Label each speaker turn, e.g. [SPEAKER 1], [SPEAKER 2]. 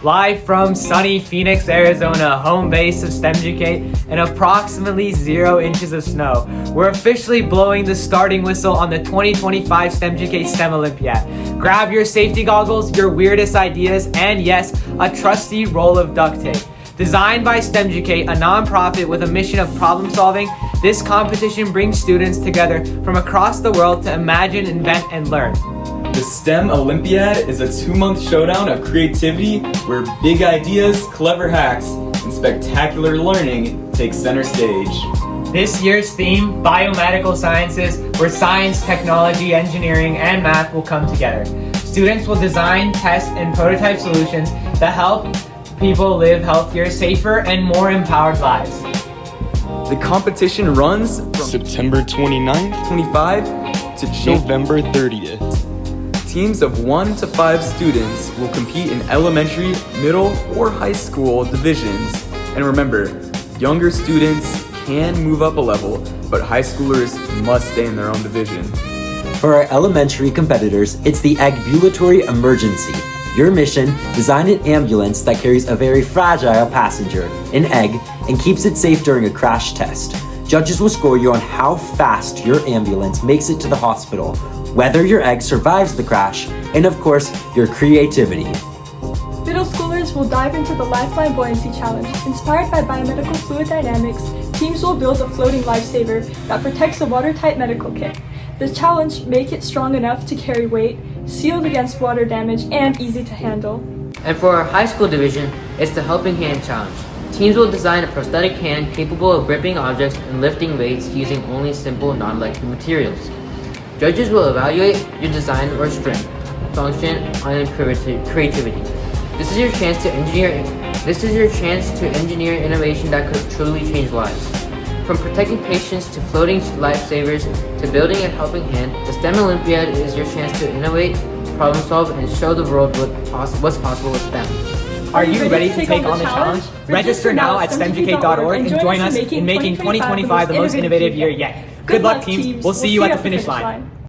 [SPEAKER 1] Live from sunny Phoenix, Arizona, home base of STEMducate, and approximately 0 inches of snow, we're officially blowing the starting whistle on the 2025 STEMducate STEM Olympiad. Grab your safety goggles, your weirdest ideas, and yes, a trusty roll of duct tape. Designed by STEMducate, a nonprofit with a mission of problem solving, this competition brings students together from across the world to imagine, invent, and learn.
[SPEAKER 2] The STEM Olympiad is a 2-month showdown of creativity where big ideas, clever hacks, and spectacular learning take center stage.
[SPEAKER 1] This year's theme, biomedical sciences, where science, technology, engineering, and math will come together. Students will design, test, and prototype solutions that help people live healthier, safer, and more empowered lives.
[SPEAKER 2] The competition runs from
[SPEAKER 3] September 29th,
[SPEAKER 2] 25 to
[SPEAKER 3] November 30th.
[SPEAKER 2] Teams of 1 to 5 students will compete in elementary, middle, or high school divisions. And remember, younger students can move up a level, but high schoolers must stay in their own division.
[SPEAKER 4] For our elementary competitors, it's the Eggbulatory emergency. Your mission, design an ambulance that carries a very fragile passenger, an egg, and keeps it safe during a crash test. Judges will score you on how fast your ambulance makes it to the hospital, whether your egg survives the crash, and of course, your creativity.
[SPEAKER 5] Middle schoolers will dive into the Lifeline Buoyancy Challenge. Inspired by biomedical fluid dynamics, teams will build a floating lifesaver that protects a watertight medical kit. The challenge, make it strong enough to carry weight, sealed against water damage, and easy to handle.
[SPEAKER 6] And for our high school division, it's the Helping Hand Challenge. Teams will design a prosthetic hand capable of gripping objects and lifting weights using only simple, non-electric materials. Judges will evaluate your design or strength, function, and creativity. This is your chance to engineer innovation that could truly change lives. From protecting patients to floating lifesavers to building a helping hand, the STEM Olympiad is your chance to innovate, problem solve, and show the world what's possible with STEM.
[SPEAKER 1] Are you ready to take on the challenge? Register now at stemducate.org and join us in making 2025 the most innovative year yet. Good luck, teams. We'll see you at the finish line.